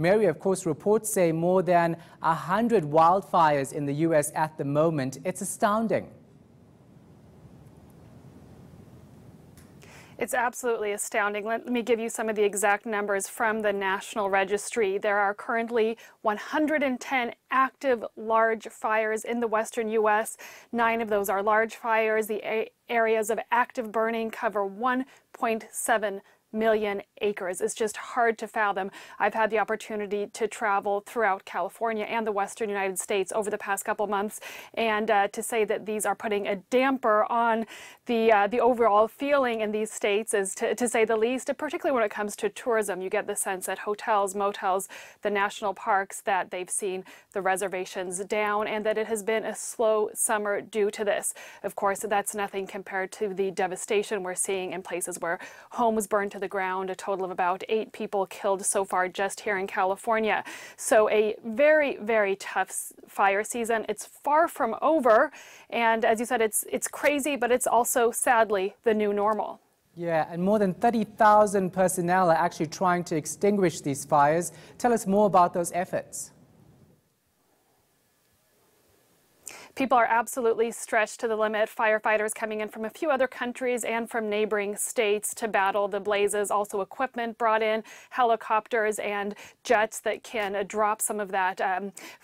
Mary, of course, reports say more than 100 wildfires in the U.S. at the moment. It's astounding. It's absolutely astounding. Let me give you some of the exact numbers from the National Registry. There are currently 110 active large fires in the western U.S. 9 of those are large fires. The areas of active burning cover 1.7 million acres. It's just hard to fathom. I've had the opportunity to travel throughout California and the western United States over the past couple months, and to say that these are putting a damper on the overall feeling in these states is to say the least, particularly when it comes to tourism. You get the sense that hotels, motels, the national parks, that they've seen the reservations down and that it has been a slow summer due to this. Of course, that's nothing compared to the devastation we're seeing in places where homes burned to the ground. A total of about 8 people killed so far just here in California. So a very, very tough fire season. It's far from over. And as you said, it's crazy, but it's also sadly the new normal. Yeah, and more than 30,000 personnel are actually trying to extinguish these fires. Tell us more about those efforts. People are absolutely stretched to the limit. Firefighters coming in from a few other countries and from neighboring states to battle the blazes. Also equipment brought in, helicopters and jets that can drop some of that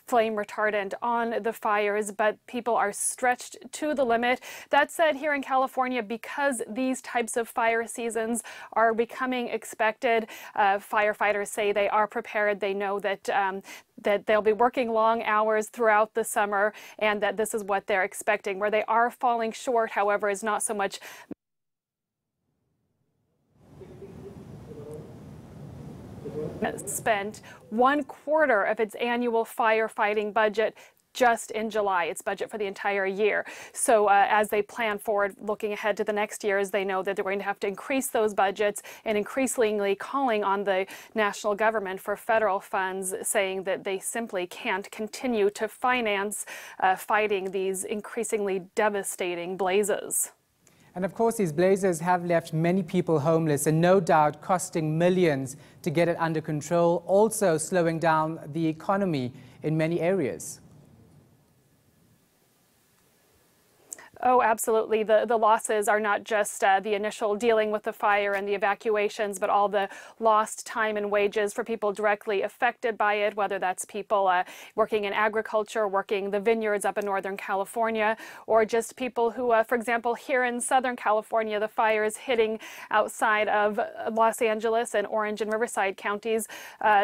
flame retardant on the fires, but people are stretched to the limit. That said, here in California, because these types of fire seasons are becoming expected, firefighters say they are prepared. They know that that they'll be working long hours throughout the summer and that this is what they're expecting. Where they are falling short, however, is not so much spent 1/4 of its annual firefighting budget just in July, its budget for the entire year. So as they plan forward, looking ahead to the next years, they know that they're going to have to increase those budgets and increasingly calling on the national government for federal funds, saying that they simply can't continue to finance fighting these increasingly devastating blazes. And of course, these blazes have left many people homeless and no doubt costing millions to get it under control, also slowing down the economy in many areas. Oh, absolutely. The losses are not just the initial dealing with the fire and the evacuations, but all the lost time and wages for people directly affected by it, whether that's people working in agriculture, working the vineyards up in Northern California, or just people who, for example, here in Southern California, the fires hitting outside of Los Angeles and Orange and Riverside counties.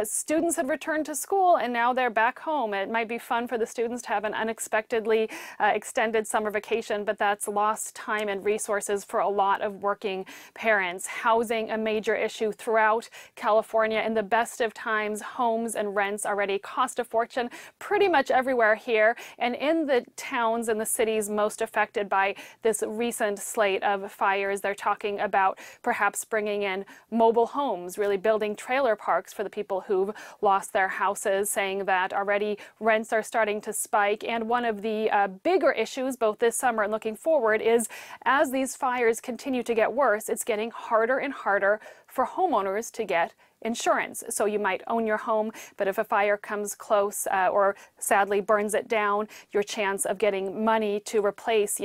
Students had returned to school and now they're back home. It might be fun for the students to have an unexpectedly extended summer vacation, but that's lost time and resources for a lot of working parents. Housing, a major issue throughout California. In the best of times, homes and rents already cost a fortune pretty much everywhere here. And in the towns and the cities most affected by this recent slate of fires, they're talking about perhaps bringing in mobile homes, really building trailer parks for the people who've lost their houses, saying that already rents are starting to spike. And one of the bigger issues, both this summer and looking forward, is as these fires continue to get worse, it's getting harder and harder for homeowners to get insurance. So you might own your home, but if a fire comes close or sadly burns it down, your chance of getting money to replace,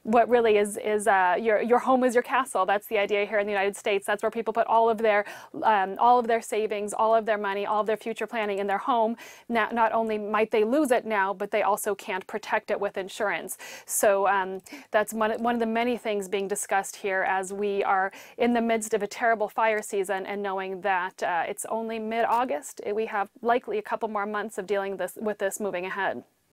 what really is your home is your castle. That's the idea here in the United States. That's where people put all of their savings, all of their money, all of their future planning in their home. Now, not only might they lose it now, but they also can't protect it with insurance. So that's one of the many things being discussed here as we are in the midst of a terrible fire season and knowing that it's only mid-August. We have likely a couple more months of dealing with this moving ahead.